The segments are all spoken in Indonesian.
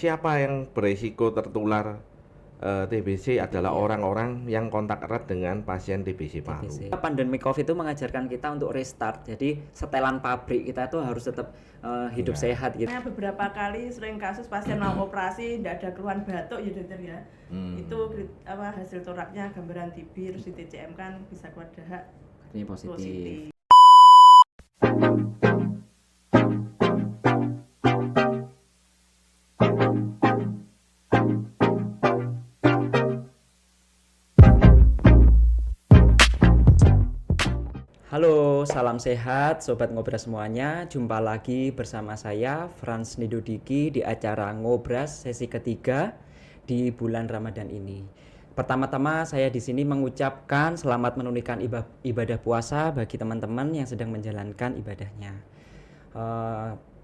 siapa yang beresiko tertular TBC adalah orang-orang yang kontak erat dengan pasien TBC paru. Pandemi COVID itu mengajarkan kita untuk restart. Jadi setelan pabrik kita itu harus tetap hidup sehat gitu. Beberapa kali sering kasus pasien mau operasi tidak ada keluhan batuk ya dokter ya. Itu hasil toraknya gambaran TB terus di TCM kan bisa keluar dahak Ini positif. Halo, salam sehat Sobat Ngobras semuanya. Jumpa lagi bersama saya Frans Nidodiki di acara Ngobras sesi ketiga di bulan Ramadan ini. Pertama-tama saya di sini mengucapkan selamat menunaikan ibadah puasa bagi teman-teman yang sedang menjalankan ibadahnya.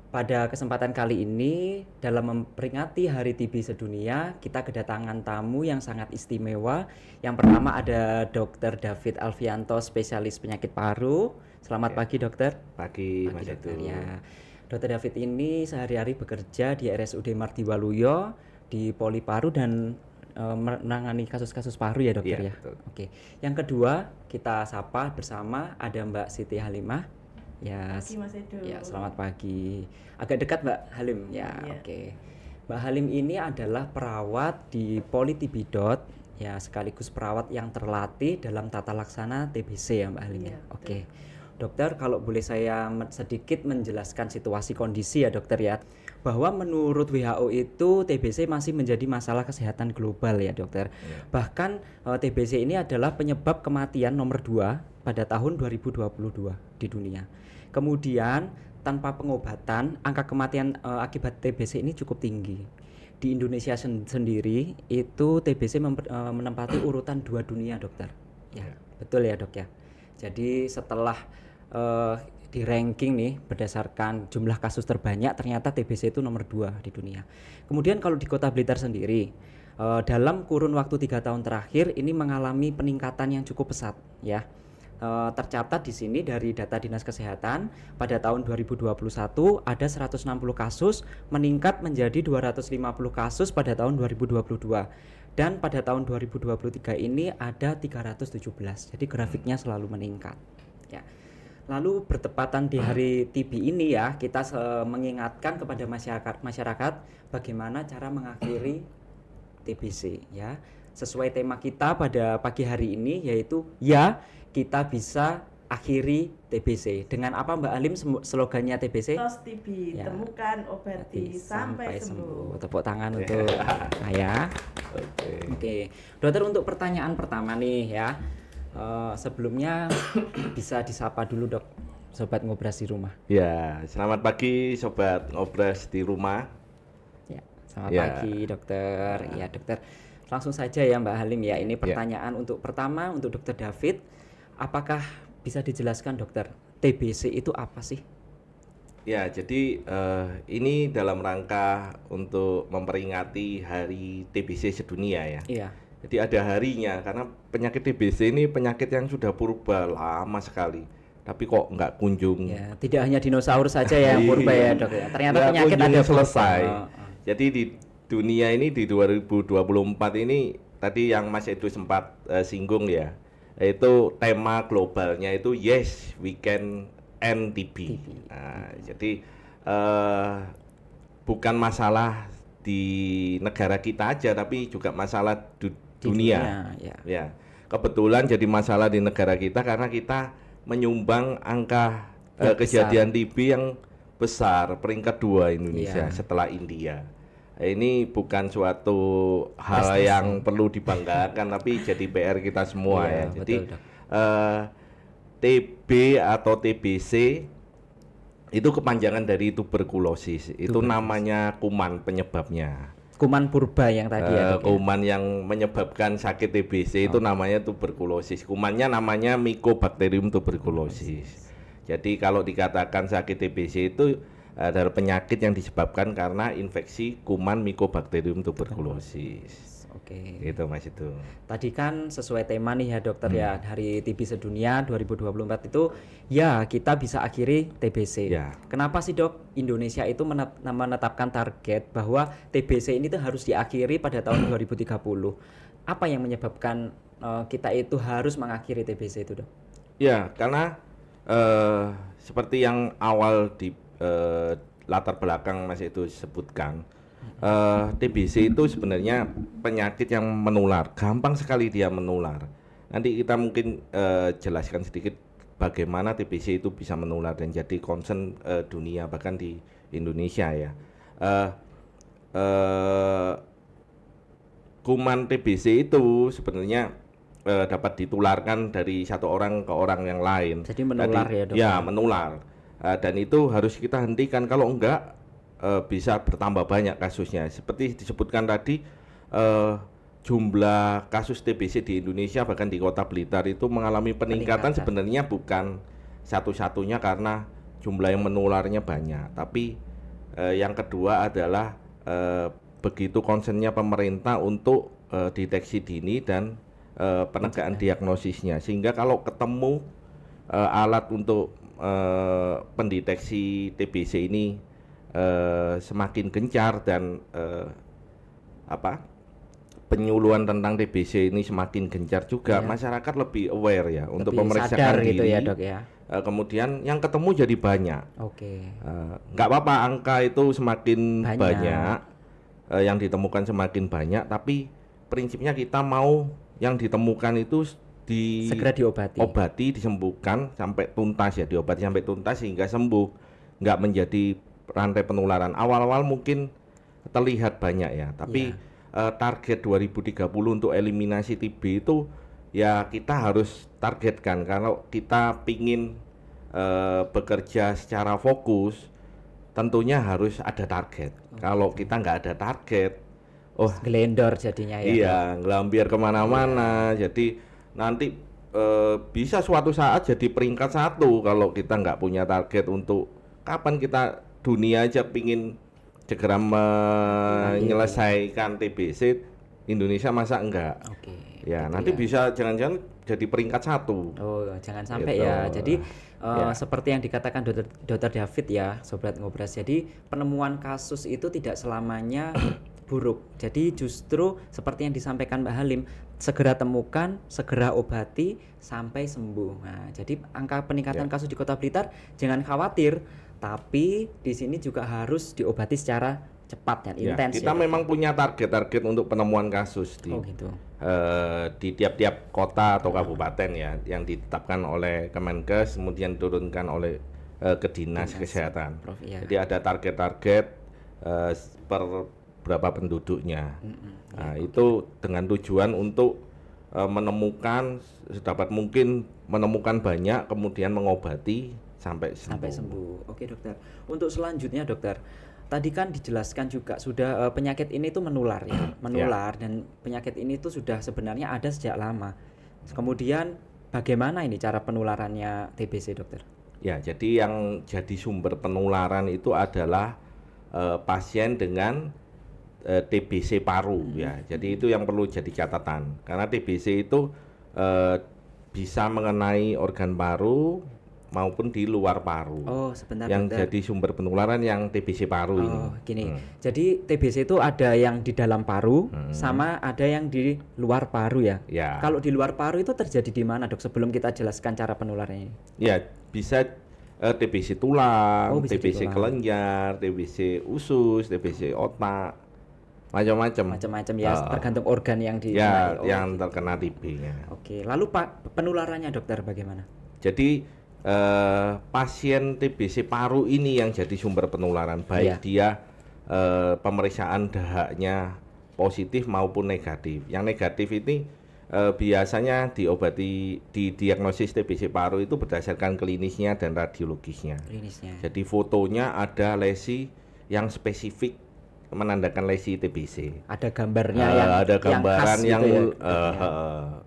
Pada kesempatan kali ini dalam memperingati Hari TB Sedunia, kita kedatangan tamu yang sangat istimewa. Yang pertama ada Dr. David Alfianto, spesialis penyakit paru. Selamat pagi dokter. Pagi Mas dokter. Edo. Ya. Dr. David ini sehari-hari bekerja di RSUD Mardiwaluyo di Poli Paru dan menangani kasus-kasus paru ya dokter ya. Betul. Oke. Yang kedua kita sapa bersama ada Mbak Siti Halimah. Ya, pagi Mas Edo. Ya, selamat pagi. Agak dekat Mbak Halim ya. Iya. Oke. Mbak Halim ini adalah perawat di Poli TB.Dot ya, sekaligus perawat yang terlatih dalam tata laksana TBC ya Mbak Halim ya. Iya, Oke. Dokter, kalau boleh saya sedikit menjelaskan situasi kondisi ya dokter ya, bahwa menurut WHO itu TBC masih menjadi masalah kesehatan global ya dokter. Bahkan TBC ini adalah penyebab kematian nomor 2 pada tahun 2022 di dunia. Kemudian tanpa pengobatan angka kematian akibat TBC ini cukup tinggi. Di Indonesia sendiri itu TBC menempati urutan 2 dunia dokter. Ya, betul ya dok ya. Jadi setelah di ranking nih berdasarkan jumlah kasus terbanyak, ternyata TBC itu nomor 2 di dunia. Kemudian kalau di Kota Blitar sendiri dalam kurun waktu 3 tahun terakhir ini mengalami peningkatan yang cukup pesat ya. Tercatat di sini dari data Dinas Kesehatan pada tahun 2021 ada 160 kasus meningkat menjadi 250 kasus pada tahun 2022 dan pada tahun 2023 ini ada 317. Jadi grafiknya selalu meningkat ya. Lalu bertepatan di hari TB ini ya, kita mengingatkan kepada masyarakat bagaimana cara mengakhiri TBC ya. Sesuai tema kita pada pagi hari ini yaitu ya kita bisa akhiri TBC. Dengan apa Mbak Alim slogannya TBC? Tos TB, Ya. temukan, obati, sampai sembuh. Tepuk tangan untuk saya. Oke. Dokter, untuk pertanyaan pertama nih ya. Sebelumnya bisa disapa dulu dok, Sobat Ngobras di rumah. Ya, selamat pagi Sobat Ngobras di rumah. Ya, selamat pagi dokter. Ya dokter, langsung saja ya Mbak Halim ya. Ini pertanyaan untuk pertama untuk dokter David. Apakah bisa dijelaskan dokter, TBC itu apa sih? Ya, jadi ini dalam rangka untuk memperingati Hari TBC Sedunia ya. Iya. Jadi ada harinya karena penyakit TBC ini penyakit yang sudah purba lama sekali, tapi kok nggak kunjung. Ya, tidak hanya dinosaurus saja yang purba ya dok ya. Ternyata Nggak penyakit kunjung ada selesai. purba. Jadi di dunia ini di 2024 ini tadi yang Mas Edo sempat singgung ya, itu tema globalnya itu Yes We Can End TB. Nah, jadi bukan masalah di negara kita aja, tapi juga masalah dunia. Ya, kebetulan jadi masalah di negara kita karena kita menyumbang angka kejadian TB yang besar, peringkat 2 Indonesia setelah India. Ini bukan suatu hal yang perlu dibanggakan, tapi jadi PR kita semua ya. Jadi TB atau TBC itu kepanjangan dari tuberkulosis. Itu namanya kuman penyebabnya. Kuman purba yang tadi ya dok, kuman yang menyebabkan sakit TBC itu namanya tuberkulosis. Kumannya namanya Mycobacterium tuberculosis. Jadi kalau dikatakan sakit TBC itu adalah penyakit yang disebabkan karena infeksi kuman Mycobacterium tuberculosis. Oke. Gitu Mas itu. Tadi kan sesuai tema nih ya dokter ya, Hari TB Sedunia 2024 itu ya kita bisa akhiri TBC. Ya. Kenapa sih dok Indonesia itu menetapkan target bahwa TBC ini tuh harus diakhiri pada tahun 2030? Apa yang menyebabkan kita itu harus mengakhiri TBC itu dok? Ya, karena seperti yang awal di latar belakang Mas itu sebutkan, TBC itu sebenarnya penyakit yang menular, gampang sekali dia menular. Nanti kita mungkin jelaskan sedikit bagaimana TBC itu bisa menular dan jadi concern dunia bahkan di Indonesia ya. Kuman TBC itu sebenarnya dapat ditularkan dari satu orang ke orang yang lain. Jadi menular ya dok? Ya menular. Dan itu harus kita hentikan, kalau enggak bisa bertambah banyak kasusnya. Seperti disebutkan tadi, jumlah kasus TBC di Indonesia bahkan di Kota Blitar itu mengalami peningkatan. Sebenarnya bukan satu-satunya karena jumlah yang menularnya banyak, tapi yang kedua adalah begitu concernnya pemerintah untuk deteksi dini dan penegakan diagnosisnya, sehingga kalau ketemu alat untuk pendeteksi TBC ini semakin gencar dan penyuluhan tentang TBC ini semakin gencar juga, masyarakat lebih aware ya lebih untuk memeriksakan diri gitu ya, dok, ya. Kemudian yang ketemu jadi banyak. Oke. Nggak apa-apa angka itu semakin banyak, yang ditemukan semakin banyak, tapi prinsipnya kita mau yang ditemukan itu segera diobati, disembuhkan sampai tuntas ya, diobati sampai tuntas sehingga sembuh, nggak menjadi rantai penularan. Awal-awal mungkin terlihat banyak ya, tapi target 2030 untuk eliminasi TB itu ya kita harus targetkan. Kalau kita pingin bekerja secara fokus, tentunya harus ada target. Kalau kita nggak ada target, gelendor jadinya ya. Iya, ngelambiar kemana-mana. Jadi nanti bisa suatu saat jadi peringkat 1 kalau kita nggak punya target untuk kapan kita dunia aja pingin segera menyelesaikan TBC, Indonesia masa enggak? Ya, gitu nanti bisa jangan-jangan jadi peringkat 1. Oh, jangan sampai gitu. Ya. Jadi seperti yang dikatakan Dr. David ya, Sobat Ngobras. Jadi penemuan kasus itu tidak selamanya buruk. Jadi justru seperti yang disampaikan Mbak Halim, segera temukan, segera obati sampai sembuh. Nah, jadi angka peningkatan kasus di Kota Blitar jangan khawatir, tapi di sini juga harus diobati secara cepat dan intens. Kita memang punya target-target untuk penemuan kasus di di tiap-tiap kota atau kabupaten ya, yang ditetapkan oleh Kemenkes, kemudian diturunkan oleh ke Dinas Kesehatan. Prof, Jadi ada target-target per berapa penduduknya. Itu dengan tujuan untuk menemukan sedapat mungkin, menemukan banyak, kemudian mengobati sampai sembuh. Oke dokter. Untuk selanjutnya dokter, tadi kan dijelaskan juga sudah penyakit ini tuh menular ya, dan penyakit ini tuh sudah sebenarnya ada sejak lama. Kemudian bagaimana ini cara penularannya TBC dokter? Ya, jadi yang jadi sumber penularan itu adalah pasien dengan TBC paru ya. Jadi itu yang perlu jadi catatan, karena TBC itu bisa mengenai organ paru maupun di luar paru. Oh, sebentar. Yang dokter, jadi sumber penularan yang TBC paru ini. Gini. Jadi TBC itu ada yang di dalam paru, sama ada yang di luar paru ya. Kalau di luar paru itu terjadi di mana, Dok? Sebelum kita jelaskan cara penularannya. Ya, bisa TBC tulang, TBC kelenjar, TBC usus, TBC otak, macam-macam ya, tergantung organ yang terkena TB-nya. Oke, lalu penularannya dokter bagaimana? Jadi pasien TBC paru ini yang jadi sumber penularan, baik dia pemeriksaan dahaknya positif maupun negatif. Yang negatif ini biasanya didiagnosis TBC paru itu berdasarkan klinisnya dan radiologisnya. Jadi fotonya ada lesi yang spesifik menandakan lesi TBC. Ada gambarnya ada gambaran yang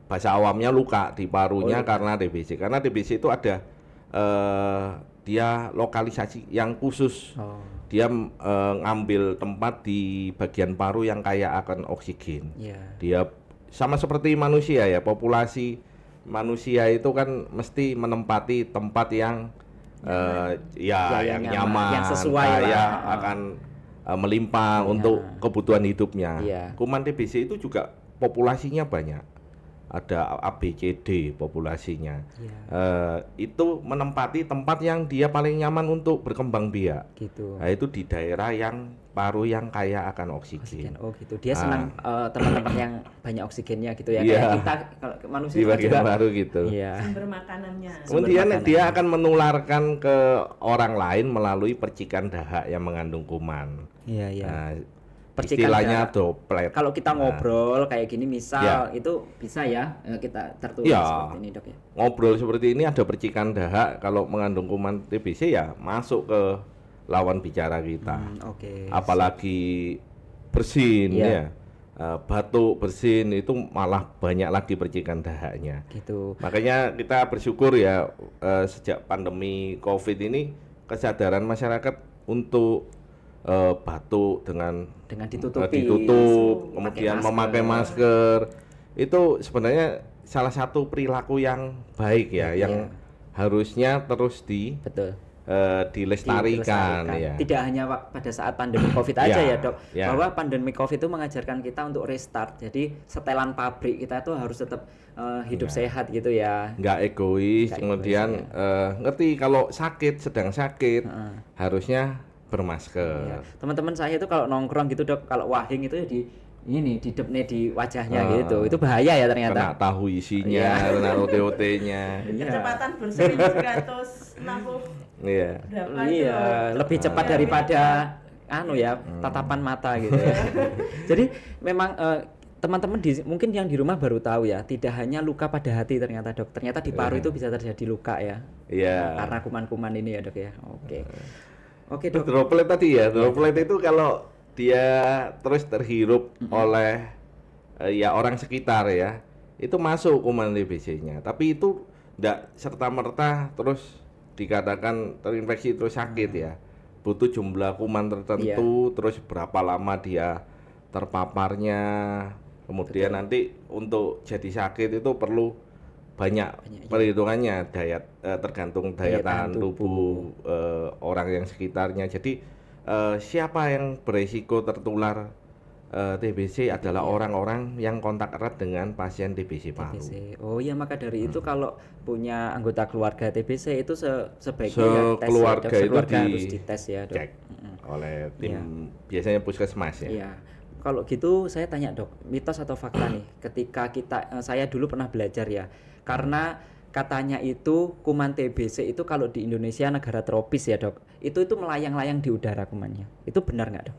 bahasa awamnya luka di parunya karena TBC. Karena TBC itu ada dia lokalisasi yang khusus. Dia ngambil tempat di bagian paru yang kaya akan oksigen. Dia sama seperti manusia ya, populasi manusia itu kan mesti menempati tempat yang yang nyaman, yang sesuai kaya akan melimpah untuk kebutuhan hidupnya. Kuman TBC itu juga populasinya banyak. Ada ABCD populasinya. Itu menempati tempat yang dia paling nyaman untuk berkembang biak. Gitu. Nah, itu di daerah yang paru yang kaya akan oksigen. Oh gitu. Dia senang teman-teman yang banyak oksigennya gitu ya. Kayak kita kalau manusia di bagian juga paru gitu. Sumber makanannya. Kemudian dia akan menularkan ke orang lain melalui percikan dahak yang mengandung kuman. Nah, istilahnya droplet. Kalau kita ngobrol kayak gini misal itu bisa ya kita tertulis seperti ini dok ya. Ngobrol seperti ini ada percikan dahak, kalau mengandung kuman TBC ya masuk ke lawan bicara kita. Apalagi bersin ya. Batuk, bersin itu malah banyak lagi percikan dahaknya. Gitu. Makanya kita bersyukur ya sejak pandemi Covid ini kesadaran masyarakat untuk batuk dengan ditutup, kemudian memakai masker itu sebenarnya salah satu perilaku yang baik ya, yang harusnya terus dilestarikan. Ya. Tidak hanya pada saat pandemi Covid aja ya dok, bahwa pandemi Covid itu mengajarkan kita untuk restart. Jadi setelan pabrik kita tuh harus tetap hidup sehat gitu ya. Nggak egois, kemudian ngerti kalau sedang sakit harusnya bermasker. Teman-teman saya itu kalau nongkrong gitu dok, kalau wahing itu di didepne di wajahnya gitu, itu bahaya ya ternyata. Kena tahu isinya, kena OT-OT-nya. Kecepatan bersih 160. Lebih cepat daripada tatapan mata gitu ya. Jadi memang teman-teman mungkin yang di rumah baru tahu ya, tidak hanya luka pada hati ternyata dok, ternyata di paru itu bisa terjadi luka ya. Karena kuman-kuman ini ya dok ya. Oke dok. Droplet tadi ya, droplet itu kalau dia terus terhirup oleh orang sekitar ya, itu masuk kuman TBC-nya. Tapi itu tidak serta-merta terus dikatakan terinfeksi terus sakit ya. Butuh jumlah kuman tertentu, terus berapa lama dia terpaparnya, kemudian nanti untuk jadi sakit itu perlu banyak perhitungannya, tergantung daya tahan tubuh orang yang sekitarnya. Jadi siapa yang beresiko tertular TBC adalah orang-orang yang kontak erat dengan pasien TBC paru. Oh iya, maka dari itu kalau punya anggota keluarga TBC itu sebaiknya keluarga itu harus dites ya dok. Cek oleh tim biasanya puskesmas ya. Iya. Kalau gitu saya tanya dok, mitos atau fakta nih, ketika saya dulu pernah belajar ya, karena katanya itu kuman TBC itu kalau di Indonesia negara tropis ya dok, itu melayang-layang di udara kumannya, itu benar nggak dok?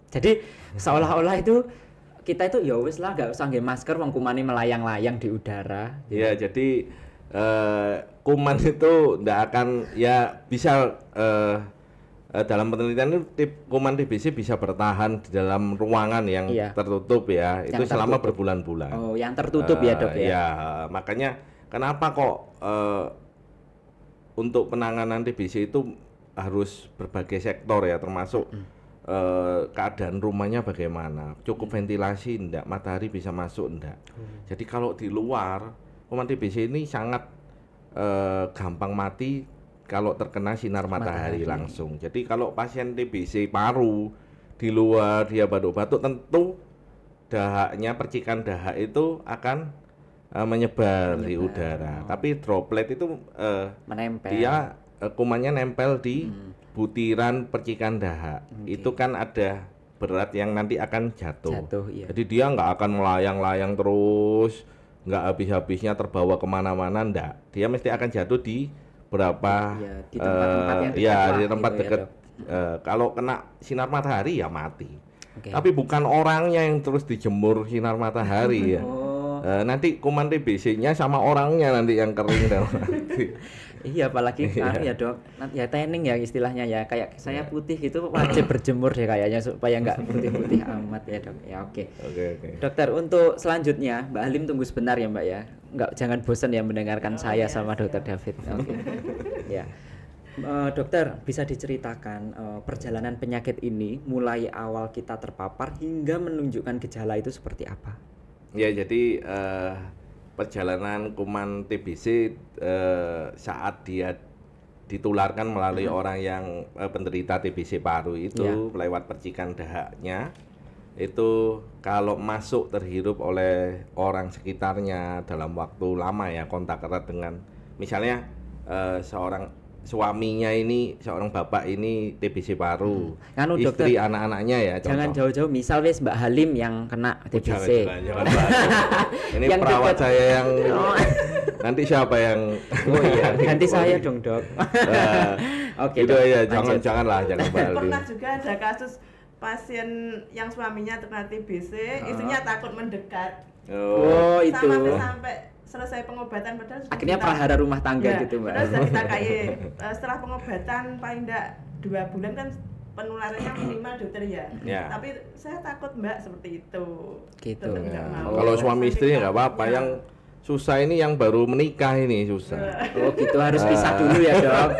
Jadi seolah-olah itu kita itu ya wis lah nggak usah nggak masker, wong kumane melayang-layang di udara. Iya, jadi kuman itu nggak akan bisa dalam penelitian itu kuman TBC bisa bertahan di dalam ruangan yang tertutup ya, itu selama berbulan-bulan. Oh, yang tertutup ya dok ya. Ya, makanya kenapa kok untuk penanganan TBC itu harus berbagai sektor ya, termasuk keadaan rumahnya bagaimana, cukup ventilasi enggak, matahari bisa masuk enggak. Jadi kalau di luar, kuman TBC ini sangat gampang mati kalau terkena sinar matahari langsung. Jadi kalau pasien TBC paru di luar dia batuk-batuk, tentu dahaknya, percikan dahak itu akan menyebar di udara. Tapi droplet itu menempel. Dia kumannya nempel di butiran percikan dahak. Itu kan ada berat yang nanti akan jatuh. Jadi dia nggak akan melayang-layang terus, nggak habis-habisnya terbawa kemana-mana, enggak. Dia mesti akan jatuh di di tempat-tempat yang di tempat gitu dekat. Kalau kena sinar matahari ya mati. Tapi bukan orangnya yang terus dijemur sinar matahari ya. Nanti kuman TBC-nya sama orangnya nanti yang kering dan mati. Iya, apalagi ya dok, ya tanning ya istilahnya ya, kayak saya putih gitu wajib berjemur deh kayaknya supaya nggak putih-putih amat ya dok. Ya oke. Dokter, untuk selanjutnya Mbak Halim tunggu sebentar ya Mbak ya, jangan bosan ya mendengarkan saya sama Dokter David. Ya. Dokter, bisa diceritakan perjalanan penyakit ini mulai awal kita terpapar hingga menunjukkan gejala itu seperti apa? Ya, jadi perjalanan kuman TBC saat dia ditularkan melalui orang yang penderita TBC paru itu lewat percikan dahaknya, itu kalau masuk terhirup oleh orang sekitarnya dalam waktu lama ya, kontak erat dengan misalnya seorang suaminya ini, seorang bapak ini TBC paru, istri, dokter, anak-anaknya ya. Jangan jauh-jauh, misal wes Mbak Halim yang kena TBC. Jangan ini yang perawat dekat. Saya yang nanti siapa yang ganti saya dong, Dok. Oke, itu ya, janganlah, jangan Mbak Halim. Pernah juga ada kasus pasien yang suaminya terkena TBC, istrinya takut mendekat. Itu. Sampai selesai pengobatan, padahal akhirnya prahara rumah tangga gitu, Mbak. Padahal sudah kita kayak setelah pengobatan paling enggak 2 bulan kan penularannya minimal, dokter ya. Tapi saya takut, Mbak, seperti itu. Gitu. Kalau suami istri nggak apa-apa, yang susah ini yang baru menikah ini susah. Gitu, harus pisah dulu ya, Dok.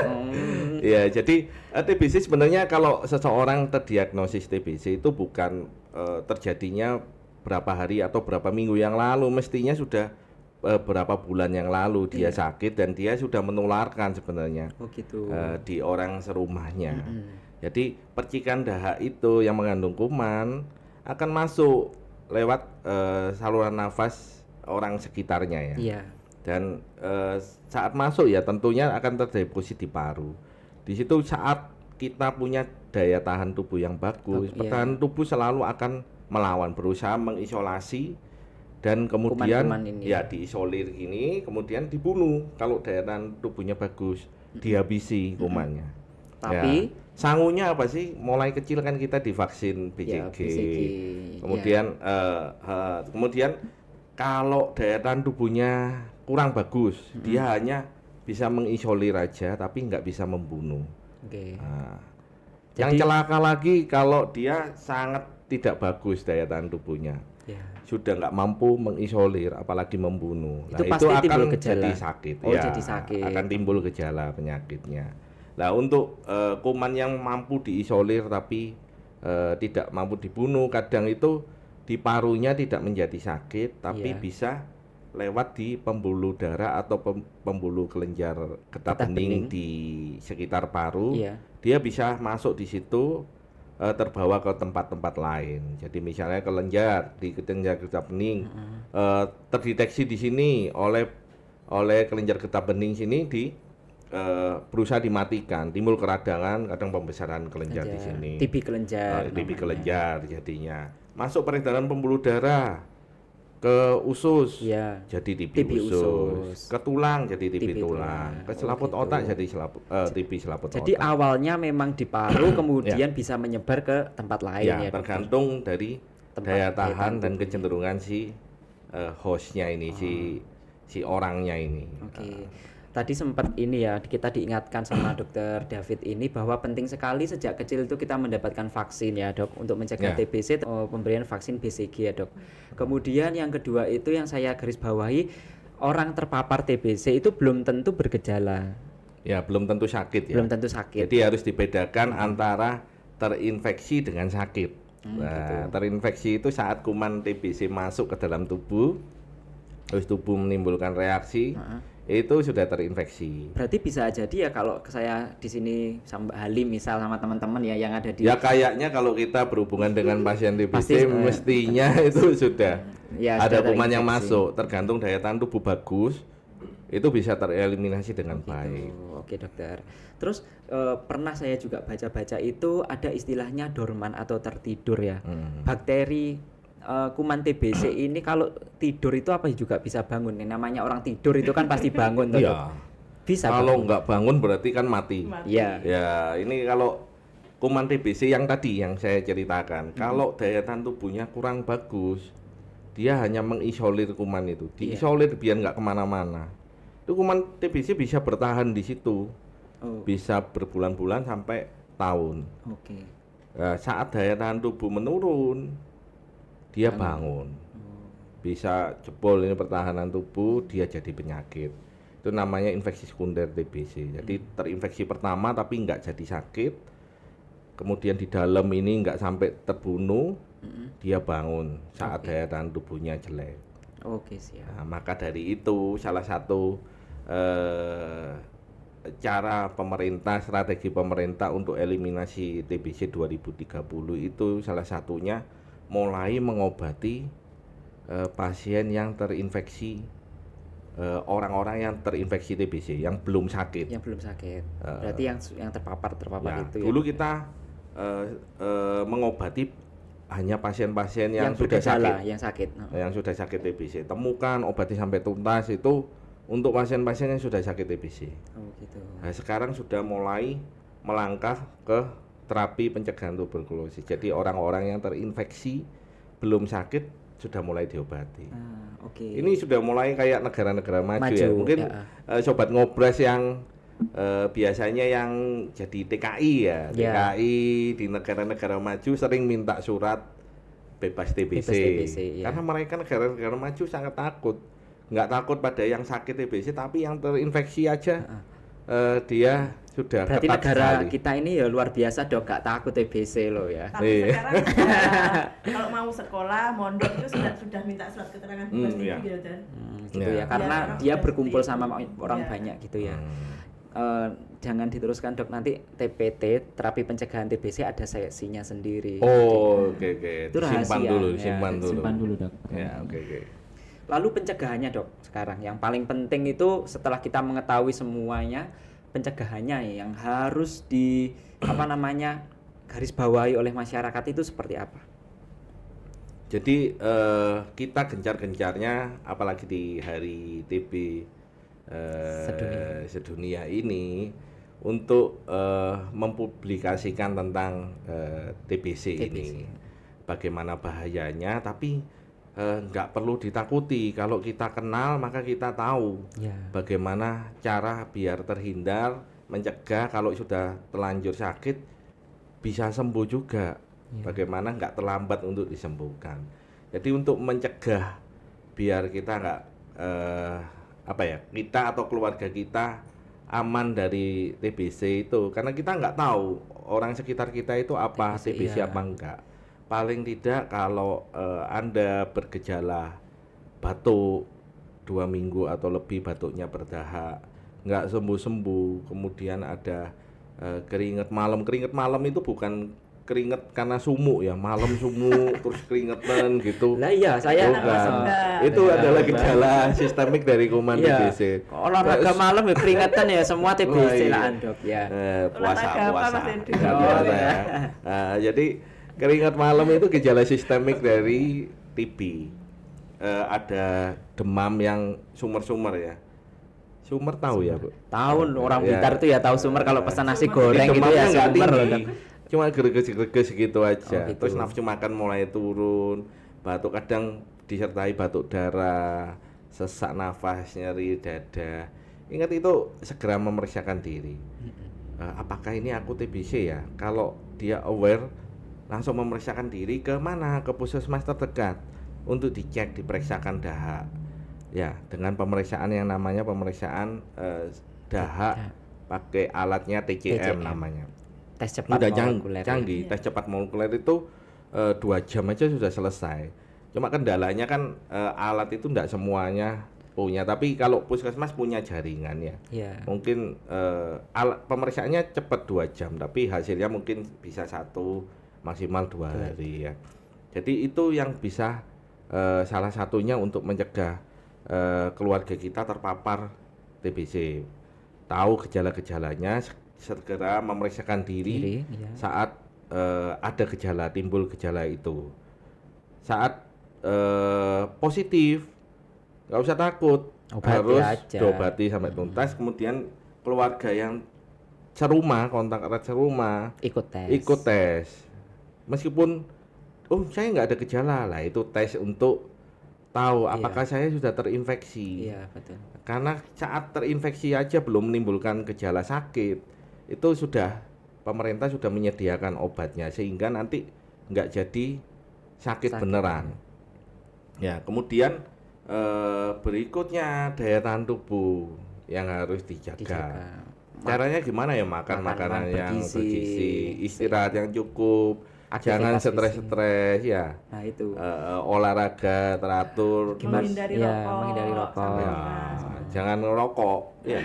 Ya, jadi TBC sebenarnya kalau seseorang terdiagnosis TBC itu bukan terjadinya berapa hari atau berapa minggu yang lalu, mestinya sudah berapa bulan yang lalu dia sakit dan dia sudah menularkan sebenarnya di orang serumahnya. Jadi percikan dahak itu yang mengandung kuman akan masuk lewat saluran nafas orang sekitarnya ya. Dan saat masuk ya tentunya akan terdeposisi di paru. Di situ saat kita punya daya tahan tubuh yang bagus, pertahanan tubuh selalu akan melawan, berusaha mengisolasi dan kemudian ya diisolir ini, kemudian dibunuh kalau daya tahan tubuhnya bagus, dihabisi kumannya. Tapi sangunya apa sih? Mulai kecil kan kita divaksin BCG. Kemudian kemudian kalau daya tahan tubuhnya kurang bagus, dia hanya bisa mengisolir aja tapi nggak bisa membunuh. Yang celaka lagi kalau dia sangat tidak bagus daya tahan tubuhnya. Sudah nggak mampu mengisolir apalagi membunuh. Itu akan jadi sakit. Jadi sakit. Akan timbul gejala penyakitnya. Nah, untuk kuman yang mampu diisolir tapi tidak mampu dibunuh, kadang itu di parunya tidak menjadi sakit tapi bisa lewat di pembuluh darah atau pembuluh kelenjar getah bening di sekitar paru. Dia bisa masuk di situ, terbawa ke tempat-tempat lain. Jadi misalnya kelenjar di kelenjar getah bening terdeteksi di sini oleh kelenjar getah bening sini berusaha dimatikan, timbul keradangan, kadang pembesaran kelenjar di sini. TB kelenjar. TB kelenjar jadinya. Masuk peredaran pembuluh darah ke usus, jadi TB usus. Ke tulang jadi TB tulang. Ke selaput otak jadi TB selaput otak. Jadi awalnya memang di paru, kemudian bisa menyebar ke tempat lain ya. Tergantung dari daya tahan dan kecenderungan si hostnya ini, si orangnya ini. Tadi sempat ini ya, kita diingatkan sama Dokter David ini bahwa penting sekali sejak kecil itu kita mendapatkan vaksin ya, Dok, untuk mencegah TBC, pemberian vaksin BCG ya, Dok. Kemudian yang kedua itu yang saya garis bawahi, orang terpapar TBC itu belum tentu bergejala. Ya, belum tentu sakit ya. Belum tentu sakit. Jadi harus dibedakan antara terinfeksi dengan sakit. Terinfeksi itu saat kuman TBC masuk ke dalam tubuh, terus tubuh menimbulkan reaksi. Itu sudah terinfeksi. Berarti bisa jadi ya kalau saya di sini sama Mbak Halim misal sama teman-teman ya yang ada di. Ya kayaknya kalau kita berhubungan dengan pasien TBC mestinya itu sudah ada kuman yang masuk. Tergantung daya tahan tubuh bagus, itu bisa tereliminasi dengan baik. Oke, Dokter. Terus pernah saya juga baca-baca itu ada istilahnya dorman atau tertidur ya. Bakteri kuman TBC ini kalau tidur itu apa juga bisa bangun? Yang namanya orang tidur itu kan pasti bangun tuh. Bisa. Kalau nggak bangun berarti kan mati. Iya. Ya, ini kalau kuman TBC yang tadi yang saya ceritakan, kalau daya tahan tubuhnya kurang bagus, dia hanya mengisolir kuman itu, diisolir biar nggak kemana-mana. Itu kuman TBC bisa bertahan di situ, bisa berbulan-bulan sampai tahun. Saat daya tahan tubuh menurun, dia bangun, bisa jebol ini pertahanan tubuh, dia jadi penyakit. Itu Itu namanya infeksi sekunder TBC. Jadi terinfeksi pertama tapi nggak jadi sakit, kemudian di dalam ini nggak sampai terbunuh, dia bangun saat daya tahan tubuhnya jelek. Oke, siap. Nah, maka dari itu salah satu cara pemerintah, strategi pemerintah untuk eliminasi TBC 2030 itu salah satunya mulai mengobati pasien yang terinfeksi, orang-orang yang terinfeksi TBC yang belum sakit. Yang belum sakit. Berarti yang terpapar Ya, itu dulu ya. kita mengobati hanya pasien-pasien yang sudah bergejala, sakit, yang sakit. yang sudah sakit TBC. Temukan, obati sampai tuntas itu untuk pasien-pasien yang sudah sakit TBC. Oh gitu. Nah, sekarang sudah mulai melangkah ke terapi pencegahan tuberkulosis. Jadi orang-orang yang terinfeksi belum sakit sudah mulai diobati. Oke. Ini sudah mulai kayak negara-negara maju ya. Mungkin ya. Sobat Ngobras yang biasanya yang jadi TKI ya, TKI di negara-negara maju sering minta surat bebas TBC, ya. Karena mereka negara-negara maju sangat takut, nggak takut pada yang sakit TBC, tapi yang terinfeksi aja dia sudah berarti ketat negara sekali. kita ini ya luar biasa dok, nggak takut TBC loh ya. Tapi sekarang kalau mau sekolah, mondok itu sudah minta surat keterangan bebas TB gitu kan. Gitu ya, karena dia berkumpul sama orang banyak gitu ya. Jangan diteruskan dok, nanti TPT terapi pencegahan TBC ada sesinya sendiri. Oh, oke. Itu Simpan rahasia, dulu, ya. simpan dulu Dok. Ya, oke. Lalu pencegahannya dok, sekarang yang paling penting itu setelah kita mengetahui semuanya, pencegahannya yang harus garis bawahi oleh masyarakat itu seperti apa? Jadi kita gencar-gencarnya apalagi di hari TB sedunia ini untuk mempublikasikan tentang TBC ini, bagaimana bahayanya, tapi nggak perlu ditakuti. Kalau kita kenal maka kita tahu bagaimana cara biar terhindar, mencegah kalau sudah terlanjur sakit bisa sembuh juga. Bagaimana nggak terlambat untuk disembuhkan. Jadi untuk mencegah biar kita nggak kita atau keluarga kita aman dari TBC itu, karena kita nggak tahu orang sekitar kita itu apa TBC apa enggak. Paling tidak kalau Anda bergejala batuk 2 minggu atau lebih, batuknya berdahak, nggak sembuh-sembuh, kemudian ada keringat malam itu bukan keringet karena sumuk ya, malam sumuk terus keringetan gitu. Lah iya, saya itu adalah gejala sistemik dari kuman TBC. Olahraga malam ya keringetan ya, semua TBC lah Dok ya. Puasa ya. Jadi keringat malam itu gejala sistemik dari TB. Ada demam yang sumer-sumer ya. Sumer tahu ya, Bu? Tahu, orang Blitar tuh ya tahu sumer kalau pesan nasi goreng gitu ya, sumer loh. Cuma greges-greges gitu aja. Gitu. Terus nafsu makan mulai turun, batuk kadang disertai batuk darah, sesak nafas, nyeri dada. Ingat itu segera memeriksakan diri. Apakah ini aku TBC ya? Kalau dia aware, langsung memeriksakan diri ke mana? Ke puskesmas terdekat untuk dicek, diperiksakan dahak. Ya, dengan pemeriksaan yang namanya pemeriksaan dahak pakai alatnya TCM namanya. Tes cepat molekuler. Canggih, tes cepat molekuler itu 2 jam aja sudah selesai. Cuma kendalanya kan alat itu enggak semuanya punya, tapi kalau puskesmas punya jaringan ya. Mungkin alat pemeriksaannya cepat 2 jam, tapi hasilnya mungkin bisa 1 maksimal 2 hari ya. Jadi itu yang bisa salah satunya untuk mencegah keluarga kita terpapar TBC. Tahu gejala-gejalanya, segera memeriksakan diri saat ada gejala, timbul gejala itu. Saat positif, nggak usah takut, harus diobati sampai tuntas. Kemudian keluarga yang serumah, kontak erat serumah, ikut tes. Meskipun saya nggak ada gejala, lah itu tes untuk tahu apakah saya sudah terinfeksi. Betul. Karena saat terinfeksi aja belum menimbulkan gejala sakit, itu sudah pemerintah sudah menyediakan obatnya sehingga nanti nggak jadi sakit beneran. Ya, kemudian berikutnya daya tahan tubuh. yang harus dijaga. Caranya gimana ya? Makan makanan yang bergizi, istirahat yang cukup, jangan stres-stres ya. Nah itu. Olahraga teratur, menghindari rokok. Ya, jangan ngerokok ya.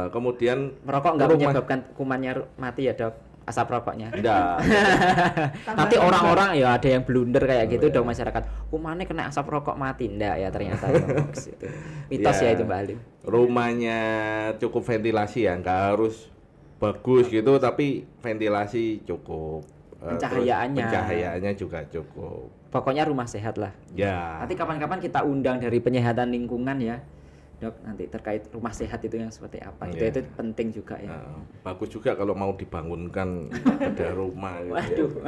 Kemudian merokok nggak menyebabkan kumannya mati ya dok, asap rokoknya. Enggak. Nanti orang-orang ya ada yang blunder kayak gitu dong, masyarakat kumannya kena asap rokok mati, enggak ya ternyata itu mitos ya itu Mbak Alim. Rumahnya cukup ventilasi ya, nggak harus bagus gitu tapi ventilasi cukup. Pencahayaannya juga cukup. Pokoknya rumah sehat lah. Ya. Nanti kapan-kapan kita undang dari penyehatan lingkungan ya dok, nanti terkait rumah sehat itu yang seperti apa. Itu penting juga ya. Bagus juga kalau mau dibangunkan ada rumah gitu.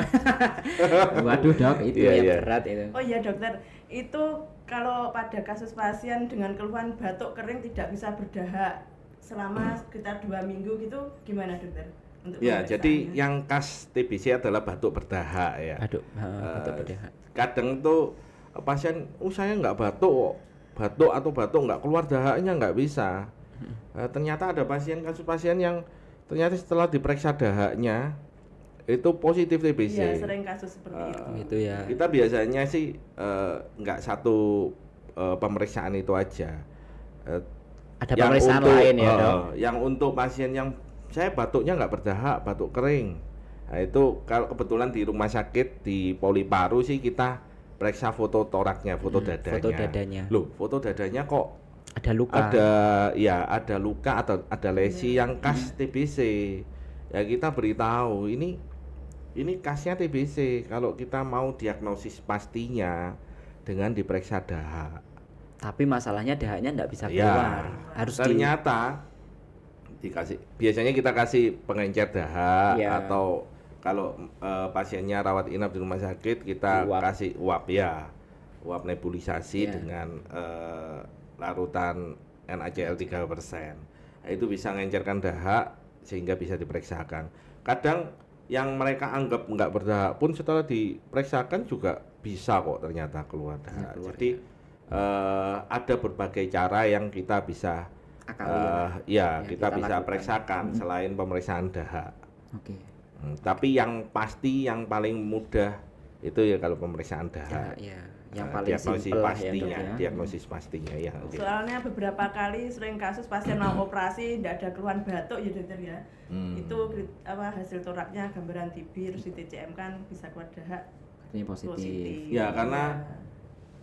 Waduh dok, itu berat itu. Oh iya dokter, itu kalau pada kasus pasien dengan keluhan batuk kering tidak bisa berdahak selama sekitar 2 minggu gitu, gimana dokter? Jadi yang khas TBC adalah batuk berdahak ya. Batuk berdahak. Kadang tuh pasien, saya nggak batuk nggak keluar dahaknya, nggak bisa. Ternyata ada kasus pasien yang ternyata setelah diperiksa dahaknya itu positif TBC. Iya, sering kasus seperti itu ya. Kita biasanya sih nggak satu pemeriksaan itu aja. Ada pemeriksaan lain ya dok. Yang untuk pasien yang saya batuknya nggak berdahak, batuk kering. Nah itu kalau kebetulan di rumah sakit di Poli Paru sih kita periksa foto toraknya, foto dadanya. Loh, foto dadanya kok ada luka? Ada luka atau ada lesi yang khas TBC. Ya kita beritahu ini khasnya TBC. Kalau kita mau diagnosis pastinya dengan diperiksa dahak. Tapi masalahnya dahaknya nggak bisa keluar. Harus ternyata biasanya kita kasih pengencer dahak atau kalau pasiennya rawat inap di rumah sakit kita kasih uap nebulisasi dengan larutan NaCl 3%. Nah, itu bisa mengencerkan dahak sehingga bisa diperiksakan. Kadang yang mereka anggap nggak berdahak pun setelah diperiksakan juga bisa kok ternyata keluar dahak. Jadi ada berbagai cara yang kita bisa kita bisa periksakan selain pemeriksaan dahak. Tapi yang pasti yang paling mudah itu ya kalau pemeriksaan dahak. Yang paling simpel diagnosis pastinya ya. Soalnya beberapa kali sering kasus pasien mau operasi tidak ada keluhan batuk ya dokter ya. Itu hasil toraknya gambaran TB terus di TCM kan bisa keluar dahak. Ini positif. Ya karena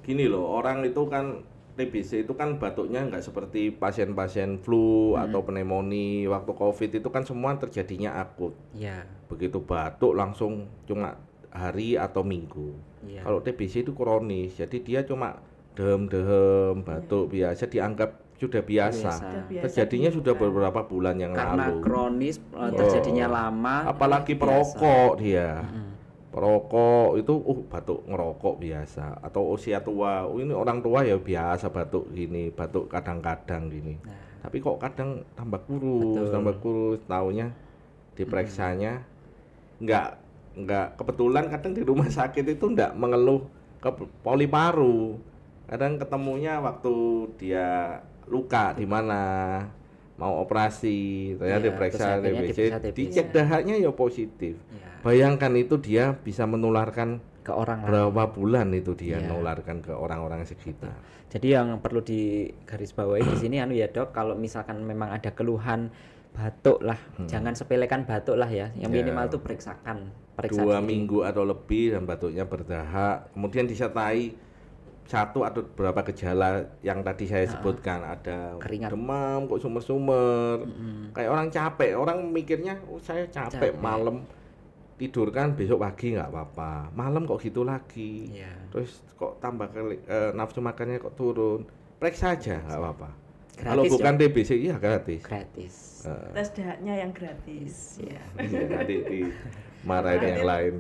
gini loh, orang itu kan TBC itu kan batuknya nggak seperti pasien-pasien flu atau pneumonia. Waktu COVID itu kan semua terjadinya akut. Begitu batuk langsung cuma hari atau minggu. Kalau TBC itu kronis, jadi dia cuma dehem-dehem, batuk biasa dianggap sudah biasa. Terjadinya sudah beberapa bulan yang lalu. Karena kronis terjadinya lama. Apalagi perokok dia. Perokok itu batuk ngerokok biasa atau usia tua. Ini orang tua ya biasa batuk gini, batuk kadang-kadang gini. Tapi kok kadang tambah kurus, taunya diperiksanya enggak kebetulan kadang di rumah sakit itu enggak mengeluh ke Poli Paru. Kadang ketemunya waktu dia luka di mana mau operasi, ternyata diperiksa TBC, dicek dahaknya ya positif. Bayangkan itu dia bisa menularkan ke orang berapa bulan itu dia menularkan ke orang-orang sekitar. Jadi yang perlu digarisbawahi di sini ya dok, kalau misalkan memang ada keluhan batuk lah, jangan sepelekan batuk lah ya. Yang minimal itu periksa 2 minggu atau lebih dan batuknya berdahak, kemudian disertai satu atau beberapa gejala yang tadi saya sebutkan, ada keringat, demam, kok sumer-sumer, kayak orang capek, orang mikirnya saya capek malam tidur kan besok pagi nggak apa-apa, malam kok gitu lagi, terus kok tambah nafsu makannya kok turun, periksa aja nggak apa-apa. Kalau bukan TBC gratis. Tes dahaknya yang gratis. Nanti dimarahin yang lain.